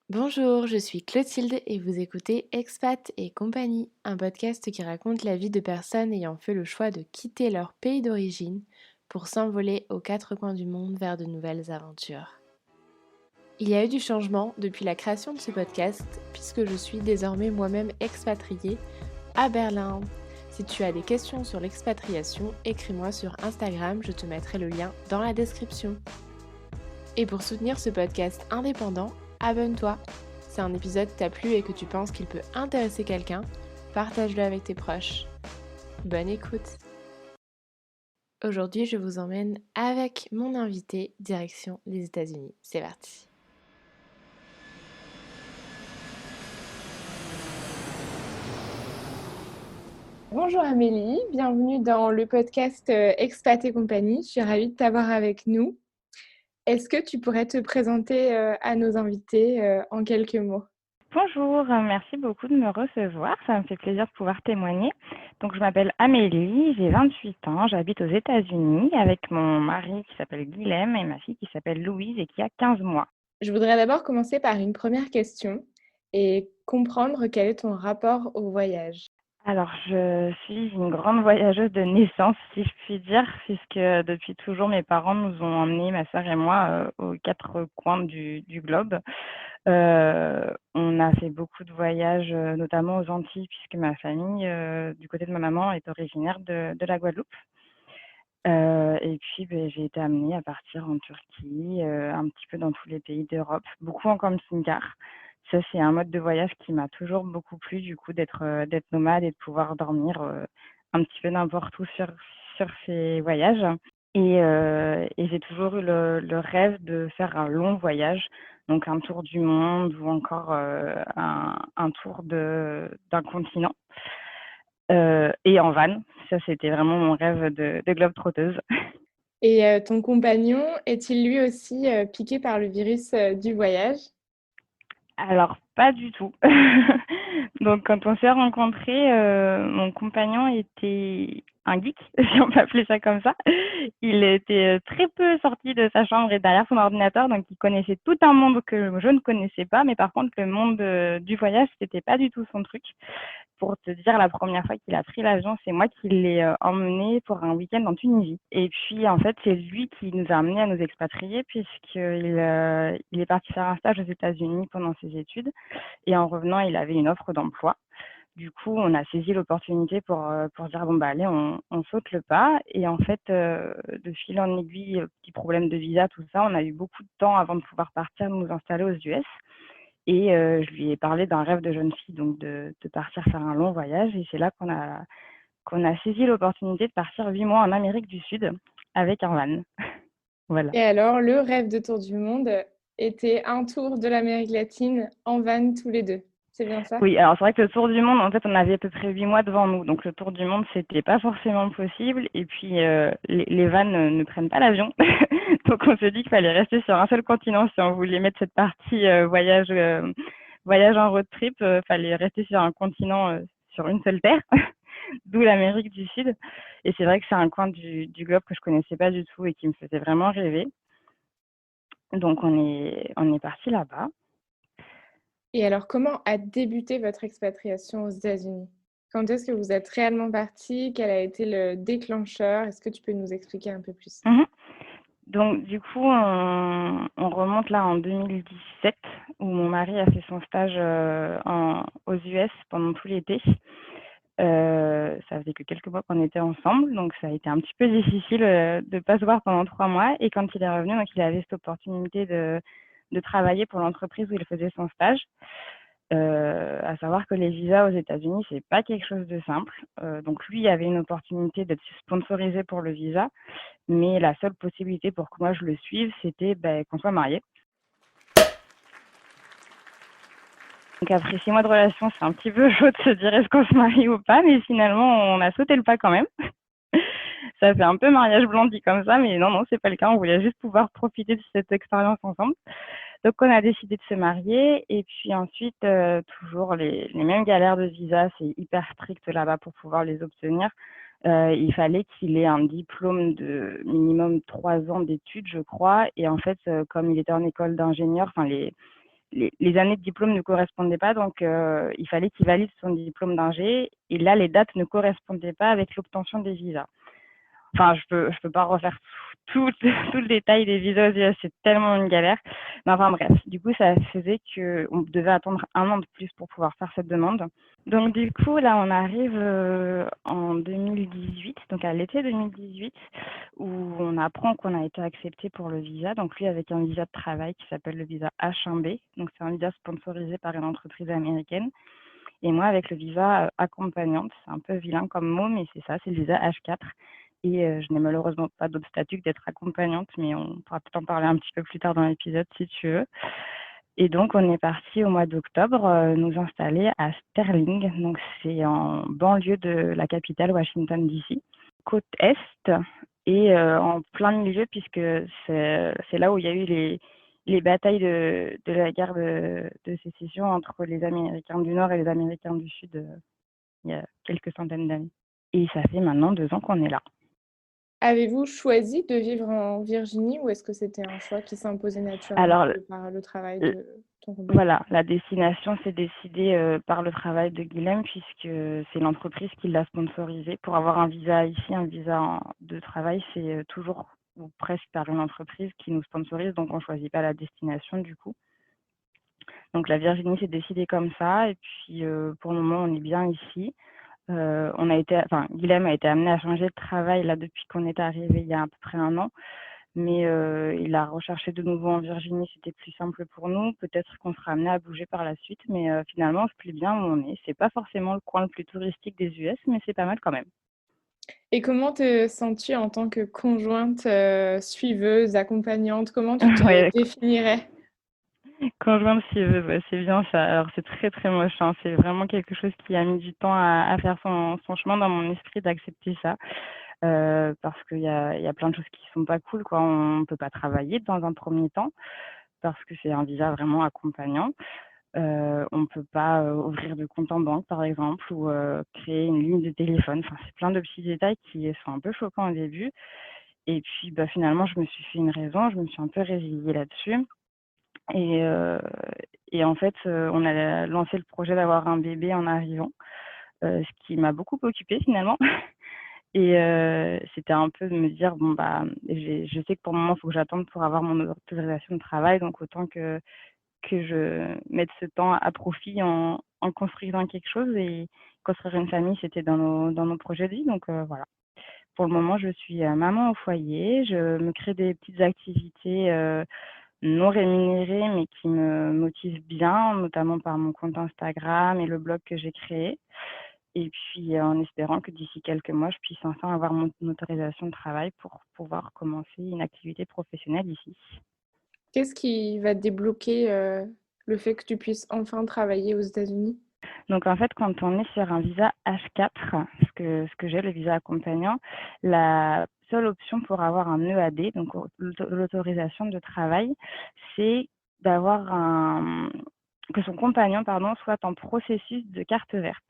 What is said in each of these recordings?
Bonjour, je suis Clotilde et vous écoutez Expat et compagnie, un podcast qui raconte la vie de personnes ayant fait le choix de quitter leur pays d'origine pour s'envoler aux quatre coins du monde vers de nouvelles aventures. Il y a eu du changement depuis la création de ce podcast puisque je suis désormais moi-même expatriée à Berlin. Si tu as des questions sur l'expatriation, écris-moi sur Instagram, je te mettrai le lien dans la description. Et pour soutenir ce podcast indépendant, abonne-toi. Si un épisode t'a plu et que tu penses qu'il peut intéresser quelqu'un, partage-le avec tes proches. Bonne écoute. Aujourd'hui, je vous emmène avec mon invité direction les États-Unis. C'est parti. Bonjour Amélie, bienvenue dans le podcast Expat et compagnie. Je suis ravie de t'avoir avec nous. Est-ce que tu pourrais te présenter à nos invités en quelques mots? Bonjour, merci beaucoup de me recevoir. Ça me fait plaisir de pouvoir témoigner. Donc, je m'appelle Amélie, j'ai 28 ans, j'habite aux États-Unis avec mon mari qui s'appelle Guilhem et ma fille qui s'appelle Louise et qui a 15 mois. Je voudrais d'abord commencer par une première question et comprendre quel est ton rapport au voyage. Alors, je suis une grande voyageuse de naissance, si je puis dire, puisque depuis toujours, mes parents nous ont emmenés, ma sœur et moi, aux quatre coins du globe. On a fait beaucoup de voyages, notamment aux Antilles, puisque ma famille, du côté de ma maman, est originaire de la Guadeloupe. Et puis, j'ai été amenée à partir en Turquie, un petit peu dans tous les pays d'Europe, beaucoup en camping-car. Ça, c'est un mode de voyage qui m'a toujours beaucoup plu, du coup, d'être nomade et de pouvoir dormir, un petit peu n'importe où sur ces voyages. Et j'ai toujours eu le rêve de faire un long voyage, donc un tour du monde ou encore, un tour d'un continent. Et en van, ça c'était vraiment mon rêve de globe-trotteuse. Et ton compagnon est-il lui aussi piqué par le virus du voyage? Alors pas du tout. Donc quand on s'est rencontrés, mon compagnon était un geek, si on peut appeler ça comme ça. Il était, très peu sorti de sa chambre et derrière son ordinateur, donc il connaissait tout un monde que je ne connaissais pas, mais par contre le monde, du voyage, c'était pas du tout son truc. Pour te dire, la première fois qu'il a pris l'avion, c'est moi qui l'ai emmené pour un week-end en Tunisie. Et puis, en fait, c'est lui qui nous a amenés à nous expatrier puisqu'il est parti faire un stage aux États-Unis pendant ses études. Et en revenant, il avait une offre d'emploi. Du coup, on a saisi l'opportunité pour dire, bon, bah, allez, on saute le pas. Et en fait, de fil en aiguille, petit problème de visa, tout ça, on a eu beaucoup de temps avant de pouvoir partir, de nous installer aux US. Et je lui ai parlé d'un rêve de jeune fille, donc de partir faire un long voyage. Et c'est là qu'on a saisi l'opportunité de partir 8 mois en Amérique du Sud avec un van. Voilà. Et alors, le rêve de tour du monde était un tour de l'Amérique latine en van tous les deux. C'est bien ça? Oui, alors c'est vrai que le tour du monde, en fait, on avait à peu près 8 mois devant nous. Donc le tour du monde, c'était pas forcément possible. Et puis, les vannes ne prennent pas l'avion. Donc on s'est dit qu'il fallait rester sur un seul continent si on voulait mettre cette partie voyage en road trip. Fallait rester sur un continent, sur une seule terre, d'où l'Amérique du Sud. Et c'est vrai que c'est un coin du globe que je connaissais pas du tout et qui me faisait vraiment rêver. Donc on est parti là-bas. Et alors, comment a débuté votre expatriation aux États-Unis? Quand est-ce que vous êtes réellement parti? Quel a été le déclencheur? Est-ce que tu peux nous expliquer un peu plus? Mmh. Donc du coup, on remonte là en 2017 où mon mari a fait son stage, aux US pendant tout l'été. Ça faisait que quelques mois qu'on était ensemble, donc ça a été un petit peu difficile, de pas se voir pendant 3 mois. Et quand il est revenu, donc il avait cette opportunité de travailler pour l'entreprise où il faisait son stage. À savoir que les visas aux États-Unis, c'est pas quelque chose de simple. Donc lui avait une opportunité d'être sponsorisé pour le visa, mais la seule possibilité pour que moi je le suive, c'était, qu'on soit mariés. Donc après 6 mois de relation, c'est un petit peu chaud de se dire est-ce qu'on se marie ou pas, mais finalement on a sauté le pas quand même. Ça fait un peu mariage blanc dit comme ça, mais non, non, c'est pas le cas. On voulait juste pouvoir profiter de cette expérience ensemble. Donc on a décidé de se marier et puis ensuite, toujours les mêmes galères de visa, c'est hyper strict là-bas pour pouvoir les obtenir. Il fallait qu'il ait un diplôme de minimum 3 ans d'études, je crois. Et en fait, comme il était en école d'ingénieur, enfin les années de diplôme ne correspondaient pas, donc il fallait qu'il valide son diplôme d'ingé. Et là, les dates ne correspondaient pas avec l'obtention des visas. Enfin, je peux pas refaire tout le détail des visas aux US, c'est tellement une galère. Mais enfin bref, du coup, ça faisait qu'on devait attendre 1 an de plus pour pouvoir faire cette demande. Donc du coup, là, on arrive en 2018, donc à l'été 2018, où on apprend qu'on a été accepté pour le visa. Donc lui, avec un visa de travail qui s'appelle le visa H1B. Donc c'est un visa sponsorisé par une entreprise américaine. Et moi, avec le visa accompagnante, c'est un peu vilain comme mot, mais c'est ça, c'est le visa H4. Et je n'ai malheureusement pas d'autre statut que d'être accompagnante, mais on pourra peut-être en parler un petit peu plus tard dans l'épisode si tu veux. Et donc, on est parti au mois d'octobre nous installer à Sterling. Donc, c'est en banlieue de la capitale, Washington, D.C., côte Est, et en plein milieu, puisque c'est là où il y a eu les batailles de la guerre de sécession entre les Américains du Nord et les Américains du Sud il y a quelques centaines d'années. Et ça fait maintenant 2 ans qu'on est là. Avez-vous choisi de vivre en Virginie ou est-ce que c'était un choix qui s'imposait naturellement Alors, de par le travail l- de ton compagnon? voilà, la destination s'est décidée par le travail de Guilhem, puisque c'est l'entreprise qui l'a sponsorisé. Pour avoir un visa ici, un visa de travail, c'est toujours ou presque par une entreprise qui nous sponsorise, donc on ne choisit pas la destination du coup. Donc la Virginie s'est décidée comme ça, et puis pour le moment, on est bien ici. Guilhem a été amené à changer de travail là depuis qu'on est arrivé il y a à peu près 1 an. Mais il a recherché de nouveau en Virginie, c'était plus simple pour nous. Peut-être qu'on sera amené à bouger par la suite, mais finalement, on se plaît bien où on est. C'est pas forcément le coin le plus touristique des US, mais c'est pas mal quand même. Et comment te sens-tu en tant que conjointe, suiveuse, accompagnante? Comment tu te Ouais, définirais? conjointe suiveuse, ouais, c'est bien ça. Alors c'est très très moche, hein. C'est vraiment quelque chose qui a mis du temps à faire son chemin dans mon esprit d'accepter ça. Parce qu'il y a plein de choses qui sont pas cool, quoi. On peut pas travailler dans un premier temps, parce que c'est un visa vraiment accompagnant. On ne peut pas ouvrir de compte en banque, par exemple, ou créer une ligne de téléphone. Enfin, c'est plein de petits détails qui sont un peu choquants au début. Et puis, bah, finalement, je me suis fait une raison, je me suis un peu résiliée là-dessus. Et, euh, et en fait, on a lancé le projet d'avoir un bébé en arrivant, ce qui m'a beaucoup occupée finalement. Et c'était un peu de me dire, bon, bah, je sais que pour le moment, il faut que j'attende pour avoir mon autorisation de travail, donc autant que je mette ce temps à profit en construisant quelque chose. Et construire une famille, c'était dans nos projets de vie. Donc voilà. Pour le moment, je suis maman au foyer. Je me crée des petites activités non rémunérées, mais qui me motivent bien, notamment par mon compte Instagram et le blog que j'ai créé. Et puis, en espérant que d'ici quelques mois, je puisse enfin avoir mon autorisation de travail pour pouvoir commencer une activité professionnelle ici. Qu'est-ce qui va débloquer, le fait que tu puisses enfin travailler aux États-Unis? Donc en fait, quand on est sur un visa H4, ce que j'ai, le visa accompagnant, la seule option pour avoir un EAD, donc l'autorisation de travail, c'est d'avoir que son compagnon, pardon, soit en processus de carte verte.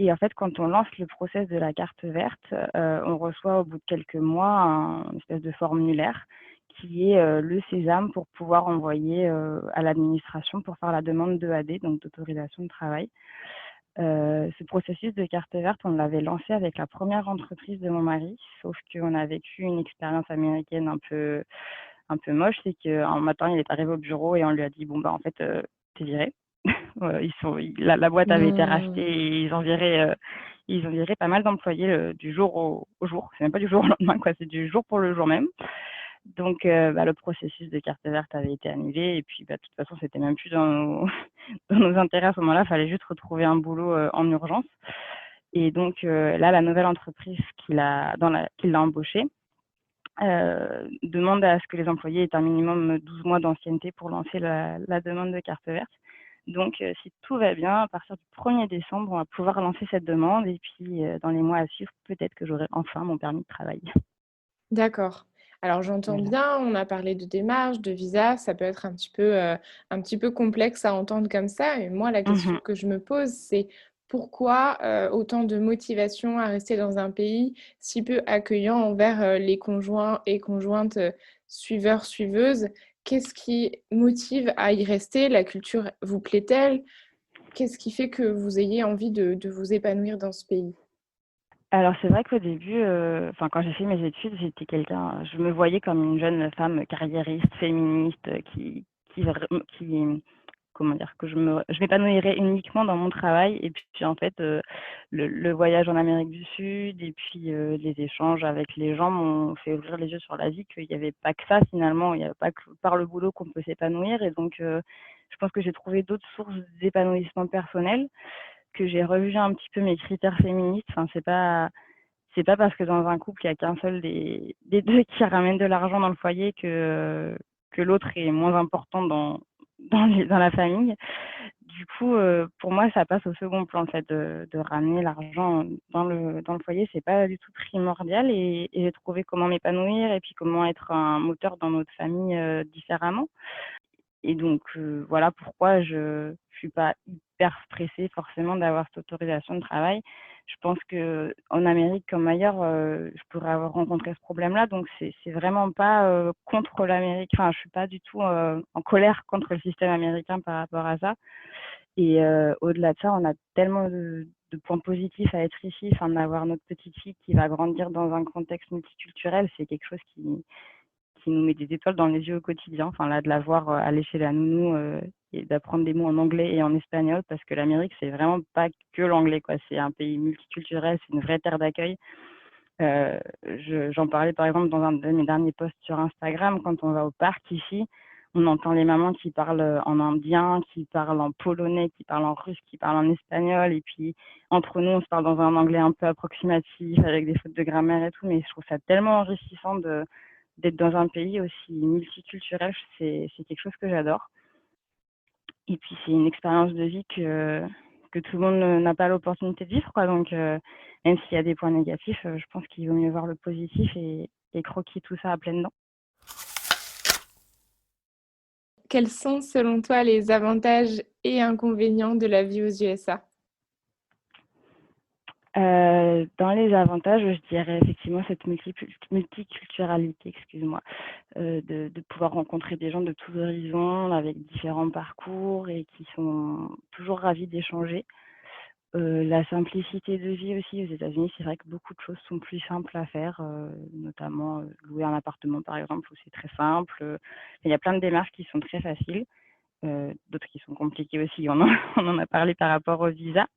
Et en fait, quand on lance le process de la carte verte, on reçoit au bout de quelques mois une espèce de formulaire qui est le sésame pour pouvoir envoyer à l'administration pour faire la demande d'EAD, donc d'autorisation de travail. Ce processus de carte verte, on l'avait lancé avec la première entreprise de mon mari, sauf qu'on a vécu une expérience américaine un peu moche. C'est qu'un matin, il est arrivé au bureau et on lui a dit, bon, bah, en fait, t'es viré. La boîte avait été rachetée Mmh. et ils ont viré pas mal d'employés du jour au jour. C'est même pas du jour au lendemain, quoi, c'est du jour pour le jour même. Donc, bah, le processus de carte verte avait été annulé et puis, bah, de toute façon, c'était même plus dans nos, dans nos intérêts à ce moment-là. Il fallait juste retrouver un boulot en urgence. Et donc, là, la nouvelle entreprise qui l'a embauché demande à ce que les employés aient un minimum 12 mois d'ancienneté pour lancer la demande de carte verte. Donc, si tout va bien, à partir du 1er décembre, on va pouvoir lancer cette demande. Et puis, dans les mois à suivre, peut-être que j'aurai enfin mon permis de travail. D'accord. Alors j'entends Voilà. bien, on a parlé de démarches, de visa, ça peut être un petit peu complexe à entendre comme ça et moi la question Mhm. que je me pose, c'est pourquoi, autant de motivation à rester dans un pays si peu accueillant envers, les conjoints et conjointes, suiveurs, suiveuses? Qu'est-ce qui motive à y rester? La culture vous plaît-elle? Qu'est-ce qui fait que vous ayez envie de vous épanouir dans ce pays? Alors c'est vrai qu'au début, quand j'ai fait mes études, je me voyais comme une jeune femme carriériste, féministe, qui comment dire? Que je m'épanouirais uniquement dans mon travail et puis en fait, le voyage en Amérique du Sud et puis, les échanges avec les gens m'ont fait ouvrir les yeux sur la vie, qu'il y avait pas que ça finalement, il y a pas que par le boulot qu'on peut s'épanouir et donc, je pense que j'ai trouvé d'autres sources d'épanouissement personnel, que j'ai revu un petit peu mes critères féministes. Enfin, c'est pas parce que dans un couple, il y a qu'un seul des 2 qui ramène de l'argent dans le foyer que l'autre est moins important dans la famille. Du coup, pour moi, ça passe au second plan, le fait de ramener l'argent dans le foyer, c'est pas du tout primordial et j'ai trouvé comment m'épanouir et puis comment être un moteur dans notre famille, différemment. Et donc, voilà pourquoi je suis pas hyper stressée forcément d'avoir cette autorisation de travail. Je pense qu'en Amérique comme ailleurs, je pourrais avoir rencontré ce problème-là, donc c'est vraiment pas, contre l'Amérique. Enfin, je suis pas du tout, en colère contre le système américain par rapport à ça. Et au-delà de ça, on a tellement de points positifs à être ici, enfin d'avoir notre petite fille qui va grandir dans un contexte multiculturel, c'est quelque chose qui nous met des étoiles dans les yeux au quotidien. Enfin là, de la voir aller chez la nounou et d'apprendre des mots en anglais et en espagnol, parce que l'Amérique, c'est vraiment pas que l'anglais, quoi. C'est un pays multiculturel, c'est une vraie terre d'accueil. J'en parlais par exemple dans un de mes derniers posts sur Instagram. Quand on va au parc ici, on entend les mamans qui parlent en indien, qui parlent en polonais, qui parlent en russe, qui parlent en espagnol. Et puis, entre nous, on se parle dans un anglais un peu approximatif, avec des fautes de grammaire et tout. Mais je trouve ça tellement enrichissant d'être dans un pays aussi multiculturel. C'est quelque chose que j'adore. Et puis, c'est une expérience de vie que tout le monde n'a pas l'opportunité de vivre, quoi. Donc, même s'il y a des points négatifs, je pense qu'il vaut mieux voir le positif et croquer tout ça à pleines dents. Quels sont, selon toi, les avantages et inconvénients de la vie aux USA? Dans les avantages, je dirais effectivement cette multiculturalité, excuse-moi, de pouvoir rencontrer des gens de tous horizons, avec différents parcours et qui sont toujours ravis d'échanger. La simplicité de vie aussi aux États-Unis, c'est vrai que beaucoup de choses sont plus simples à faire, notamment, louer un appartement par exemple où c'est très simple, il y a plein de démarches qui sont très faciles, d'autres qui sont compliquées aussi. On en a parlé par rapport au visa.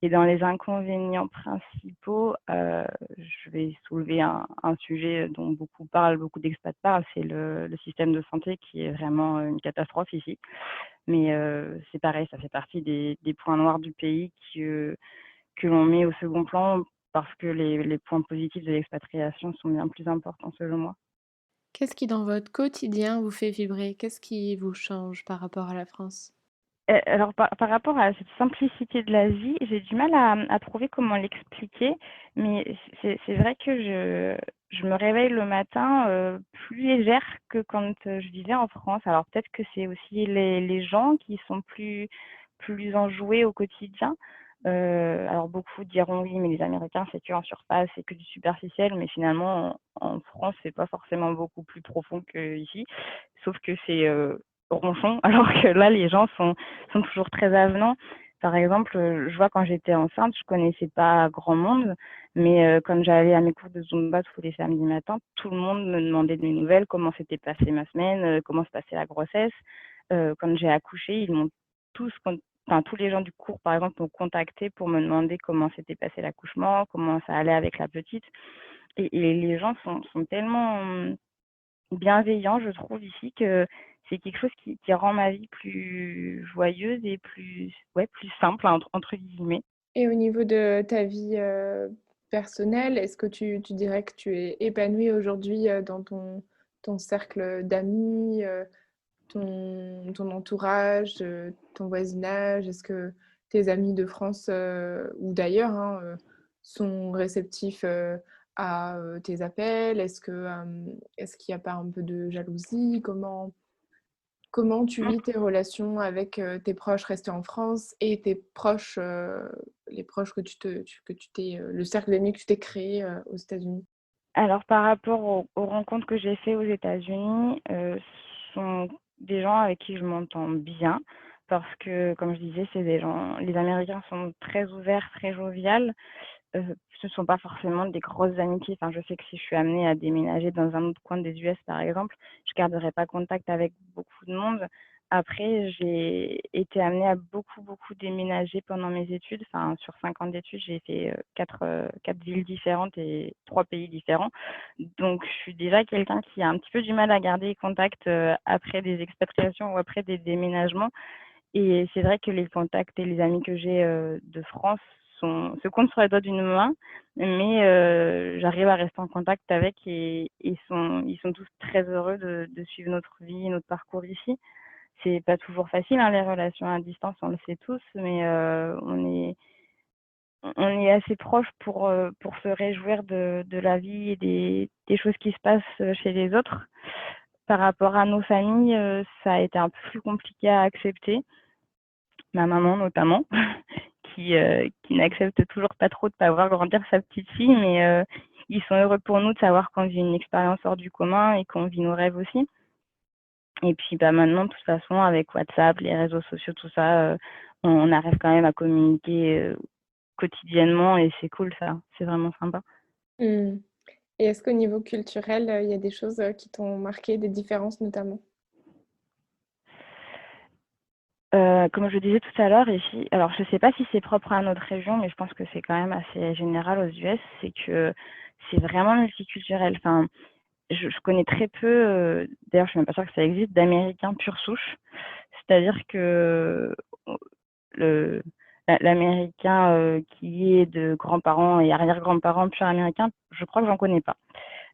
Et dans les inconvénients principaux, je vais soulever un sujet dont beaucoup parlent, beaucoup d'expats parlent, c'est le système de santé qui est vraiment une catastrophe ici. Mais c'est pareil, ça fait partie des points noirs du pays que l'on met au second plan parce que les points positifs de l'expatriation sont bien plus importants selon moi. Qu'est-ce qui, dans votre quotidien, vous fait vibrer? Qu'est-ce qui vous change par rapport à la France? Alors par rapport à cette simplicité de la vie, j'ai du mal à trouver comment l'expliquer, mais c'est vrai que je me réveille le matin, plus légère que quand, je vivais en France. Alors peut-être que c'est aussi les gens qui sont plus enjoués au quotidien. Alors beaucoup diront: «Oui, mais les Américains, c'est que en surface, c'est que du superficiel», mais finalement en France, c'est pas forcément beaucoup plus profond qu'ici. Sauf que c'est, ronchon, alors que là, les gens sont toujours très avenants. Par exemple, je vois quand j'étais enceinte, je connaissais pas grand monde, mais quand j'allais à mes cours de Zumba tous les samedis matins, tout le monde me demandait des nouvelles, comment s'était passée ma semaine, comment se passait la grossesse. Quand j'ai accouché, ils m'ont tous con enfin tous les gens du cours, par exemple, m'ont contactée pour me demander comment s'était passé l'accouchement, comment ça allait avec la petite et les gens sont tellement, bienveillants, je trouve ici, que c'est quelque chose qui rend ma vie plus joyeuse et plus ouais, plus «simple» entre guillemets. Et au niveau de ta vie, personnelle, est-ce que tu dirais que tu es épanouie aujourd'hui, dans ton cercle d'amis, ton entourage, ton voisinage? Est-ce que tes amis de France, ou d'ailleurs, hein, sont réceptifs, à, tes appels? Est-ce qu'il y a pas un peu de jalousie? Comment tu vis tes relations avec, tes proches restés en France et tes proches, les proches que tu t'es, le cercle d'amis que tu t'es créé, aux États-Unis? Alors par rapport aux rencontres que j'ai fait aux États-Unis, sont des gens avec qui je m'entends bien parce que, comme je disais, c'est des gens les Américains sont très ouverts, très joviales. Ce ne sont pas forcément des grosses amitiés. Enfin, je sais que si je suis amenée à déménager dans un autre coin des US, par exemple, je garderai pas contact avec beaucoup de monde. Après, j'ai été amenée à beaucoup, beaucoup déménager pendant mes études. Enfin, sur 5 ans d'études, j'ai fait 4 villes différentes et 3 pays différents. Donc, je suis déjà quelqu'un qui a un petit peu du mal à garder contact après des expatriations ou après des déménagements. Et c'est vrai que les contacts et les amis que j'ai de France se comptent sur les doigts d'une main, mais j'arrive à rester en contact avec et ils sont tous très heureux de suivre notre vie, notre parcours ici. C'est pas toujours facile, hein, les relations à distance, on le sait tous, mais on est assez proches pour se réjouir de la vie et des choses qui se passent chez les autres. Par rapport à nos familles, ça a été un peu plus compliqué à accepter. Ma maman notamment, qui n'accepte toujours pas trop de pas voir grandir sa petite fille, mais ils sont heureux pour nous de savoir qu'on vit une expérience hors du commun et qu'on vit nos rêves aussi. Et puis bah maintenant, de toute façon, avec WhatsApp, les réseaux sociaux, tout ça, on arrive quand même à communiquer quotidiennement et c'est cool ça, c'est vraiment sympa. Mmh. Et est-ce qu'au niveau culturel, il y a des choses, qui t'ont marqué, des différences notamment? Comme je disais tout à l'heure, ici, alors je ne sais pas si c'est propre à notre région, mais je pense que c'est quand même assez général aux US, c'est que c'est vraiment multiculturel. Enfin, je connais très peu, d'ailleurs je suis même pas sûre que ça existe, d'Américains pure souche. C'est-à-dire que le l'Américain, qui est de grands-parents et arrière-grands-parents purs américains, je crois que j'en connais pas.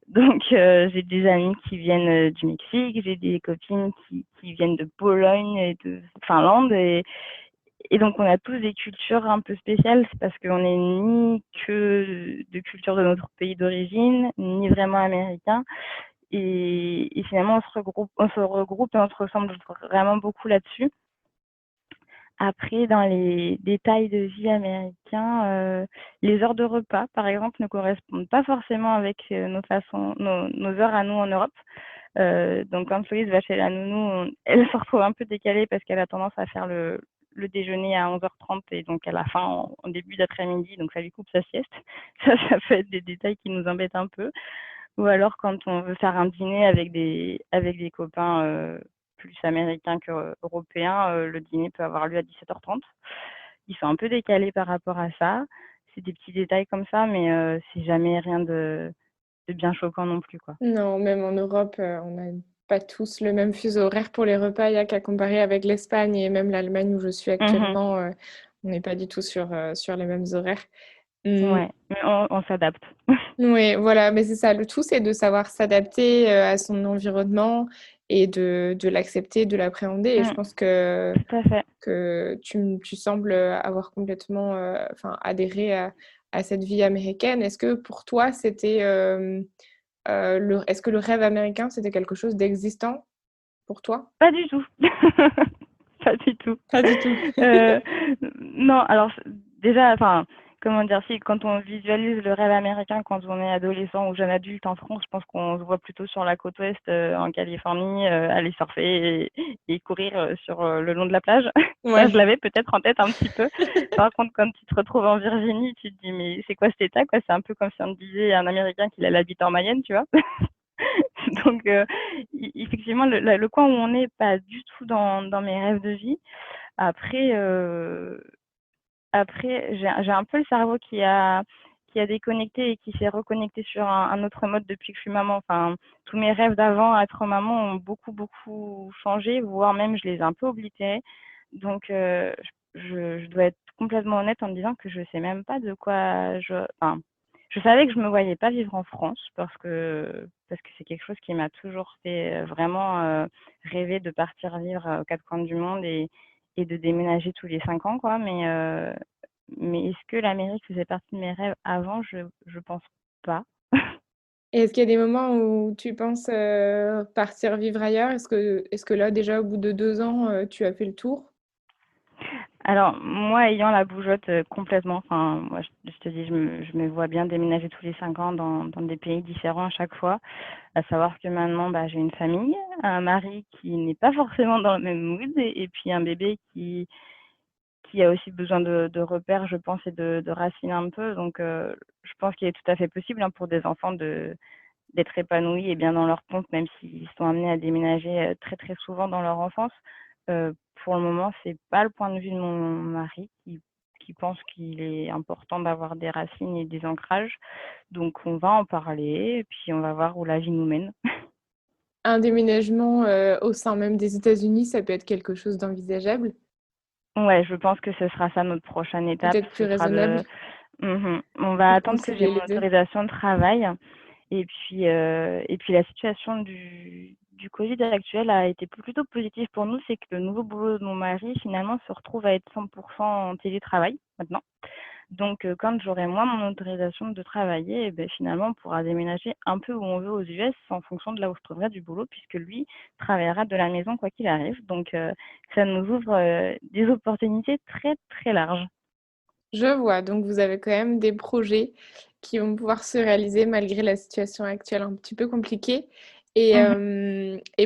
Donc j'ai des amis qui viennent, du Mexique, j'ai des copines qui viennent de Pologne et de Finlande et donc on a tous des cultures un peu spéciales. C'est parce qu'on est ni que de culture de notre pays d'origine, ni vraiment américain et finalement on se regroupe et on se ressemble vraiment beaucoup là-dessus. Après, dans les détails de vie américains, les heures de repas, par exemple, ne correspondent pas forcément avec nos heures à nous en Europe. Donc, quand Louise va chez la nounou, elle se retrouve un peu décalée parce qu'elle a tendance à faire le déjeuner à 11h30 et donc elle a faim en début d'après-midi, donc ça lui coupe sa sieste. Ça peut être des détails qui nous embêtent un peu. Ou alors quand on veut faire un dîner avec des copains plus américains qu'européens, le dîner peut avoir lieu à 17h30. Ils sont un peu décalés par rapport à ça. C'est des petits détails comme ça, mais c'est jamais rien de bien choquant non plus, quoi. Non, même en Europe, on n'a pas tous le même fuseau horaire pour les repas. Il y a qu'à comparer avec l'Espagne et même l'Allemagne où je suis Mmh. actuellement, on n'est pas du tout sur les mêmes horaires. Mmh. Ouais, mais on s'adapte. Oui, voilà, mais c'est ça, le tout, c'est de savoir s'adapter, à son environnement et de l'accepter, de l'appréhender et je Mmh, pense que tout à fait. tu sembles, avoir complètement, enfin, adhéré à cette vie américaine. Est-ce que pour toi, c'était, est-ce que le rêve américain, c'était quelque chose d'existant pour toi? Pas du tout. Pas du tout. Pas du tout. Heu, non, alors déjà, enfin, comment dire? Si, quand on visualise le rêve américain quand on est adolescent ou jeune adulte en France, je pense qu'on se voit plutôt sur la côte ouest, en Californie, aller surfer et courir, le long de la plage. Ça, je Ouais. l'avais peut-être en tête un petit peu. Par contre, quand tu te retrouves en Virginie, tu te dis: «Mais c'est quoi cet état, quoi?» C'est un peu comme si on te disait à un Américain qu'il allait habiter en Mayenne, tu vois? Donc, effectivement, le coin où on est, pas du tout dans mes rêves de vie. Après, j'ai un peu le cerveau qui a déconnecté et qui s'est reconnecté sur un autre mode depuis que je suis maman. Enfin, tous mes rêves d'avant être maman ont beaucoup, beaucoup changé, voire même je les ai un peu oblitérés. Donc, je dois être complètement honnête en me disant que je sais même pas de quoi enfin, je savais que je me voyais pas vivre en France parce que c'est quelque chose qui m'a toujours fait, vraiment, rêver de partir vivre, aux 4 coins du monde et de déménager tous les 5 ans, quoi. Mais est-ce que l'Amérique faisait partie de mes rêves avant? Je pense pas. Et est-ce qu'il y a des moments où tu penses, partir vivre ailleurs? Est-ce que là, déjà, au bout de 2 ans, tu as fait le tour? Alors, moi, ayant la bougeotte complètement, enfin, moi, je te dis, je me vois bien déménager tous les 5 ans dans des pays différents à chaque fois. À savoir que maintenant, bah, j'ai une famille, un mari qui n'est pas forcément dans le même mood et puis un bébé qui a aussi besoin de repères, je pense, et de racines un peu. Donc, je pense qu'il est tout à fait possible hein, pour des enfants d'être épanouis et bien dans leur compte, même s'ils sont amenés à déménager très très souvent dans leur enfance. Pour le moment, c'est pas le point de vue de mon mari qui pense qu'il est important d'avoir des racines et des ancrages. Donc on va en parler et puis on va voir où la vie nous mène. Un déménagement au sein même des États-Unis, ça peut être quelque chose d'envisageable, Ouais, je pense que ce sera ça notre prochaine étape. peut-être plus Ce sera raisonnable On va pour attendre que j'ai concilier mon les deux. autorisation de travail. Et puis la situation du Covid actuel a été plutôt positive pour nous, c'est que le nouveau boulot de mon mari finalement se retrouve à être 100% en télétravail maintenant. Donc quand j'aurai moi mon autorisation de travailler, et ben, finalement on pourra déménager un peu où on veut aux US en fonction de là où je trouverai du boulot, puisque lui travaillera de la maison quoi qu'il arrive. Donc ça nous ouvre des opportunités très très larges. Je vois, donc vous avez quand même des projets qui vont pouvoir se réaliser malgré la situation actuelle un petit peu compliquée. Et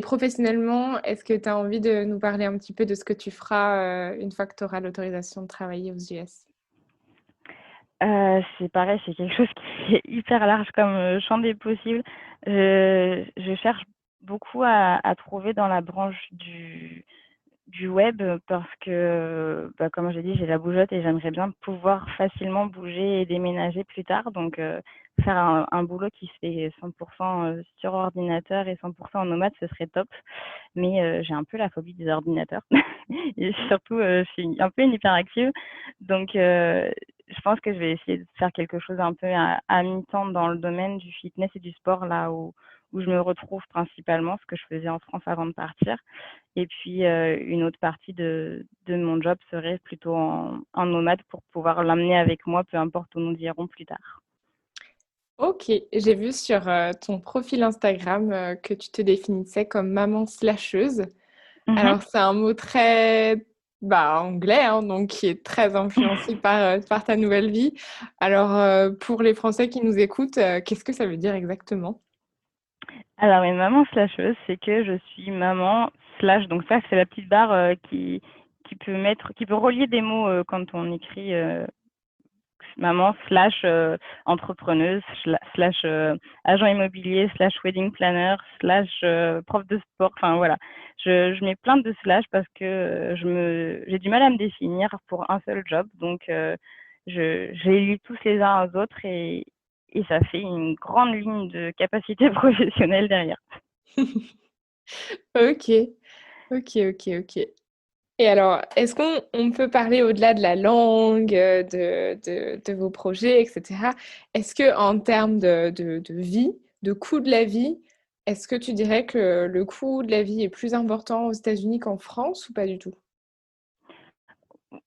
professionnellement, est-ce que tu as envie de nous parler un petit peu de ce que tu feras une fois que tu auras l'autorisation de travailler aux US? C'est pareil, c'est quelque chose qui est hyper large comme, champ des possibles. Je cherche beaucoup à trouver dans la branche du web parce que, bah, comme j'ai dit, j'ai la bougeotte et j'aimerais bien pouvoir facilement bouger et déménager plus tard. Donc, faire un boulot qui se fait 100% sur ordinateur et 100% en nomade, ce serait top. Mais, j'ai un peu la phobie des ordinateurs et surtout, je suis un peu une hyperactive. Donc, je pense que je vais essayer de faire quelque chose un peu à mi-temps dans le domaine du fitness et du sport, là où je me retrouve principalement, ce que je faisais en France avant de partir. Et puis, une autre partie de mon job serait plutôt en nomade pour pouvoir l'emmener avec moi, peu importe où nous irons plus tard. Ok, j'ai vu sur ton profil Instagram que tu te définissais comme maman slasheuse. Mmh. Alors, c'est un mot très anglais, hein, donc qui est très influencé par ta nouvelle vie. Alors, pour les Français qui nous écoutent, qu'est-ce que ça veut dire exactement? Alors une maman slasheuse, c'est que je suis maman slash donc ça, c'est la petite barre, qui peut relier des mots, quand on écrit, maman slash entrepreneuse slash agent immobilier slash wedding planner slash prof de sport. Enfin voilà, je mets plein de slash parce que j'ai du mal à me définir pour un seul job. Donc je les lis tous les uns aux autres et ça fait une grande ligne de capacité professionnelle derrière. Ok, ok. Et alors, est-ce qu'on peut parler au-delà de la langue, de vos projets, etc. Est-ce que en termes de vie, de coût de la vie, est-ce que tu dirais que le coût de la vie est plus important aux États-Unis qu'en France ou pas du tout?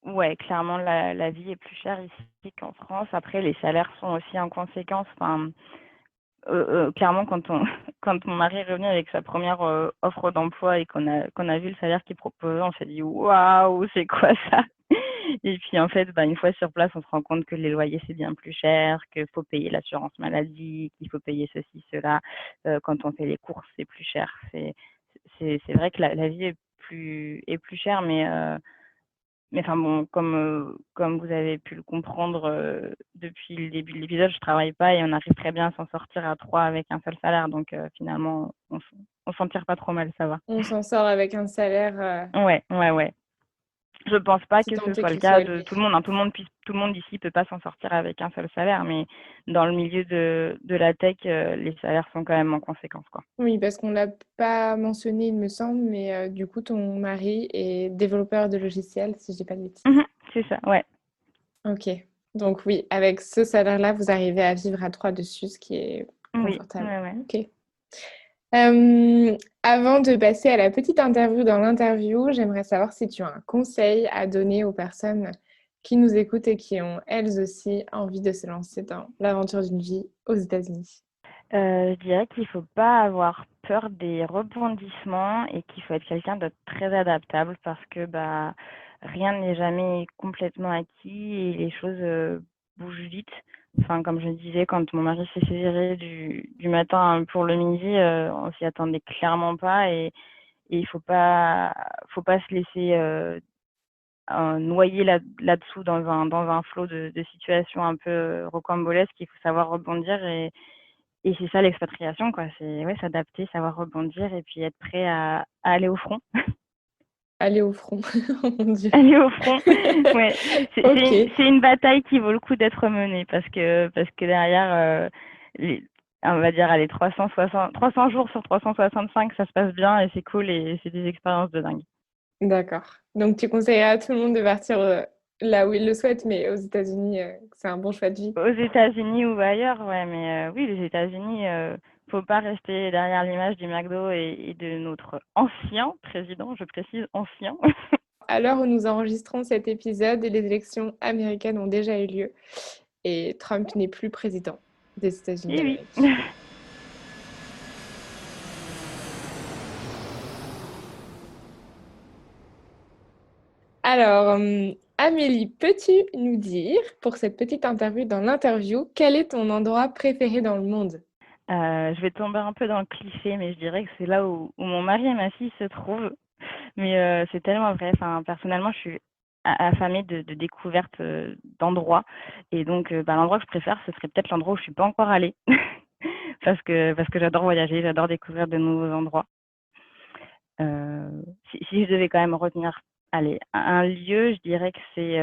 Ouais, clairement la vie est plus chère ici qu'en France. Après, les salaires sont aussi en conséquence. Enfin, clairement, quand on quand mon mari est revenu avec sa première offre d'emploi et qu'on a vu le salaire qu'il proposait, on s'est dit waouh, c'est quoi ça? Et puis en fait, bah, une fois sur place, on se rend compte que les loyers c'est bien plus cher, qu'il faut payer l'assurance maladie, qu'il faut payer ceci, cela. Quand on fait les courses, c'est plus cher. C'est vrai que la vie est plus chère, mais enfin bon, comme vous avez pu le comprendre, depuis le début de l'épisode, je travaille pas et on arrive très bien à s'en sortir à 3 avec un seul salaire. Donc finalement, on s'en tire pas trop mal, ça va. On s'en sort avec un salaire, Ouais, ouais, ouais. Je pense pas si que tant ce est soit le qu'il cas soit de élevé. tout le monde, hein. Tout le monde ici peut pas s'en sortir avec un seul salaire, mais dans le milieu de la tech, les salaires sont quand même en conséquence, quoi. Oui, parce qu'on l'a pas mentionné, il me semble, mais du coup, ton mari est développeur de logiciels, si je dis pas de bêtises. Mmh. C'est ça, ouais. Ok. Donc oui, avec ce salaire-là, vous arrivez à vivre à trois dessus, ce qui est Oui, confortable. ouais, ouais. Ok. Avant de passer à la petite interview dans l'interview, j'aimerais savoir si tu as un conseil à donner aux personnes qui nous écoutent et qui ont elles aussi envie de se lancer dans l'aventure d'une vie aux États-Unis. Je dirais qu'il faut pas avoir peur des rebondissements et qu'il faut être quelqu'un de très adaptable parce que, bah, rien n'est jamais complètement acquis et les choses bougent vite. Enfin, comme je disais, quand mon mari s'est fait virer du matin pour le midi, on s'y attendait clairement pas et faut pas se laisser noyer là-dessous dans un flot de situations un peu rocambolesques. Il faut savoir rebondir et c'est ça l'expatriation, quoi. C'est ouais, s'adapter, savoir rebondir et puis être prêt à aller au front. Aller au front, oh mon Dieu. Aller au front, ouais. Ok, C'est une bataille qui vaut le coup d'être menée parce que derrière, les, on va dire, allez, 300 jours sur 365, ça se passe bien et c'est cool et c'est des expériences de dingue. d'accord. Donc tu conseillerais à tout le monde de partir là où il le souhaite, mais aux États-Unis, c'est un bon choix de vie. Aux États-Unis ou ailleurs, ouais, mais oui, les États-Unis, faut pas rester derrière l'image du McDo et de notre ancien président, je précise ancien. À l'heure où nous enregistrons cet épisode, les élections américaines ont déjà eu lieu et Trump n'est plus président des États-Unis Eh oui. d'Amérique. Alors, Amélie, peux-tu nous dire, pour cette petite interview dans l'interview, quel est ton endroit préféré dans le monde? Je vais tomber un peu dans le cliché, mais je dirais que c'est là où mon mari et ma fille se trouvent. Mais c'est tellement vrai. Enfin, personnellement, je suis affamée de découvertes d'endroits. Et donc, l'endroit que je préfère, ce serait peut-être l'endroit où je suis pas encore allée. Parce que j'adore voyager, j'adore découvrir de nouveaux endroits. Si je devais quand même retenir, allez, un lieu, je dirais que c'est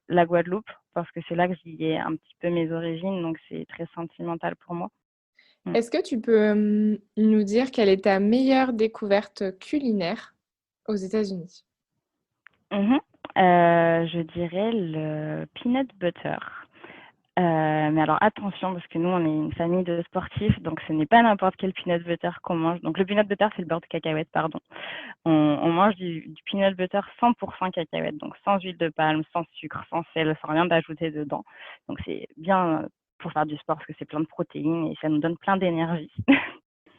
la Guadeloupe, parce que c'est là que j'y ai un petit peu mes origines, donc c'est très sentimental pour moi. Mm. Est-ce que tu peux nous dire quelle est ta meilleure découverte culinaire aux États-Unis? Mhm. Je dirais le peanut butter. Mais alors attention, parce que nous, on est une famille de sportifs, donc ce n'est pas n'importe quel peanut butter qu'on mange. Donc le peanut butter, c'est le beurre de cacahuète, pardon. On mange du peanut butter 100% cacahuète, donc sans huile de palme, sans sucre, sans sel, sans rien d'ajouter dedans. Donc c'est bien pour faire du sport parce que c'est plein de protéines et ça nous donne plein d'énergie.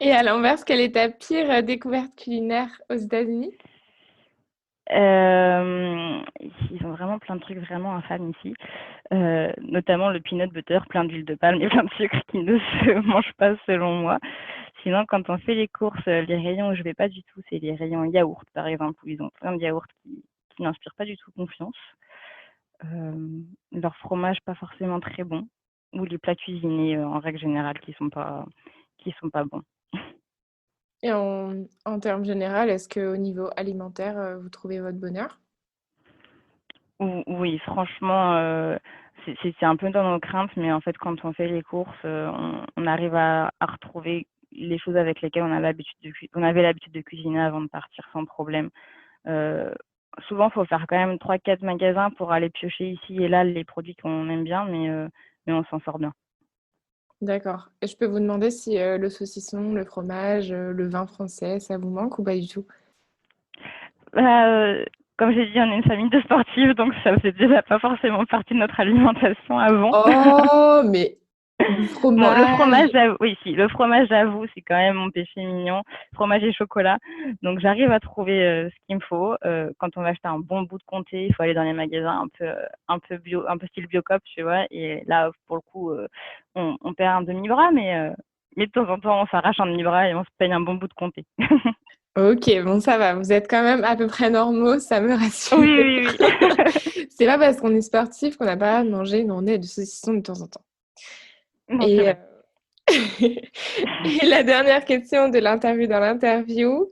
Et à l'inverse, quelle est ta pire découverte culinaire aux États-Unis? Ils ont vraiment plein de trucs vraiment infâmes ici, notamment le peanut butter plein d'huile de palme et plein de sucre qui ne se mange pas selon moi. Sinon, quand on fait les courses, les rayons où je vais pas du tout, c'est les rayons yaourt, par exemple, où ils ont plein de yaourts qui n'inspirent pas du tout confiance. Leur fromage pas forcément très bon, ou les plats cuisinés en règle générale qui sont pas bons. Et en termes généraux, est-ce qu'au niveau alimentaire, vous trouvez votre bonheur? Oui, franchement, c'est un peu dans nos craintes, mais en fait, quand on fait les courses, on arrive à retrouver les choses avec lesquelles on avait l'habitude de cuisiner avant de partir sans problème. Heu, Souvent, il faut faire quand même 3 4 magasins pour aller piocher ici et là les produits qu'on aime bien, mais on s'en sort bien. D'accord. Et je peux vous demander si le saucisson, le fromage, le vin français, ça vous manque ou pas du tout? Bah, comme j'ai dit, on est une famille de sportifs, donc ça faisait déjà pas forcément partie de notre alimentation avant. Oh, mais le Bon, le fromage! fromage, oui, si, le fromage, j'avoue, c'est quand même mon péché mignon. Fromage et chocolat. Donc, j'arrive à trouver ce qu'il me faut. Quand on va acheter un bon bout de comté, il faut aller dans les magasins un peu bio, un peu style Biocop, tu vois. Et là, pour le coup, on perd un demi-bras, mais de temps en temps, on s'arrache un demi-bras et on se paye un bon bout de comté. Ok, bon, ça va. Vous êtes quand même à peu près normaux, ça me Oui, rassure. oui, oui. C'est pas parce qu'on est sportif qu'on n'a pas le droit de manger une ornée de saucisson de temps en temps. Non, c'est Et, vrai. et la dernière question de l'interview dans l'interview,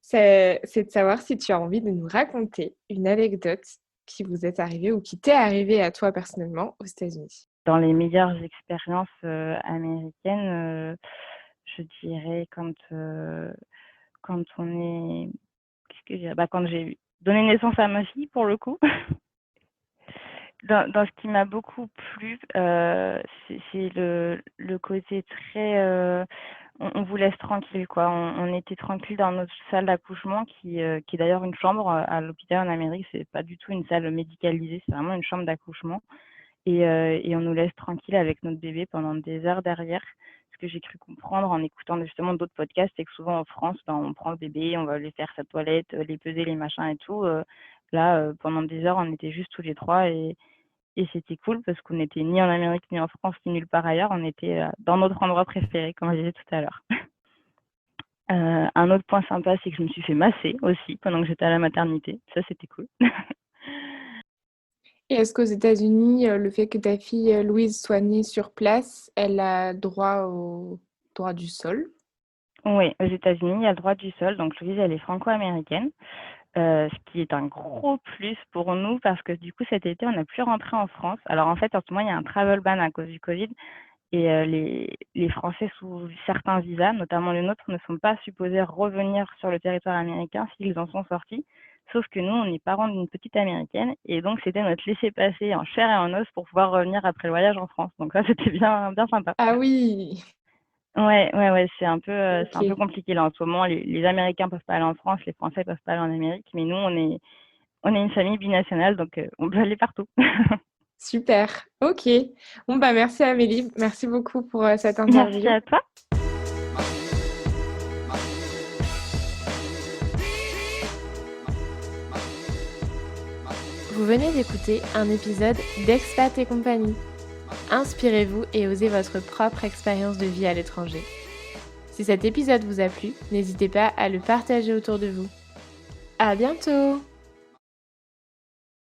c'est de savoir si tu as envie de nous raconter une anecdote qui vous est arrivée ou qui t'est arrivée à toi personnellement aux États-Unis. Dans les meilleures expériences américaines, je dirais quand on est qu'est-ce que je dirais? Bah, quand j'ai donné naissance à ma fille pour le coup. Dans ce qui m'a beaucoup plu, c'est le côté très, on vous laisse tranquille quoi. On était tranquille dans notre salle d'accouchement qui est d'ailleurs une chambre, à l'hôpital en Amérique. C'est pas du tout une salle médicalisée, c'est vraiment une chambre d'accouchement. Et on nous laisse tranquille avec notre bébé pendant des heures derrière. Ce que j'ai cru comprendre en écoutant justement d'autres podcasts, c'est que souvent en France, ben, on prend le bébé, on va lui faire sa toilette, les peser, les machins et tout. Là, pendant des heures, on était juste tous les 3 et c'était cool parce qu'on n'était ni en Amérique, ni en France, ni nulle part ailleurs. On était, dans notre endroit préféré, comme je disais tout à l'heure. Un autre point sympa, c'est que je me suis fait masser aussi pendant que j'étais à la maternité. Ça, c'était cool. Et est-ce qu'aux États-Unis, le fait que ta fille, Louise soit née sur place, elle a droit au droit du sol? Oui, aux États-Unis, il y a le droit du sol. Donc Louise, elle est franco-américaine, ce qui est un gros plus pour nous parce que du coup, cet été, on n'a plus rentré en France. Alors en fait, en ce moment, il y a un travel ban à cause du Covid et les Français sous certains visas, notamment le nôtre, ne sont pas supposés revenir sur le territoire américain s'ils en sont sortis. Sauf que nous, on est parents d'une petite américaine et donc c'était notre laissez-passer en chair et en os pour pouvoir revenir après le voyage en France. Donc ça, c'était bien, bien sympa. Ah oui! Ouais, ouais, ouais, c'est un peu OK, compliqué là en ce moment. Les Américains peuvent pas aller en France, les Français peuvent pas aller en Amérique, mais nous, on est une famille binationale, donc on peut aller partout. super. OK. Bon, bah, merci Amélie. Merci beaucoup pour, cette Merci interview. à toi. Vous venez d'écouter un épisode d'Expat et compagnie. Inspirez-vous et osez votre propre expérience de vie à l'étranger. Si cet épisode vous a plu, n'hésitez pas à le partager autour de vous. À bientôt!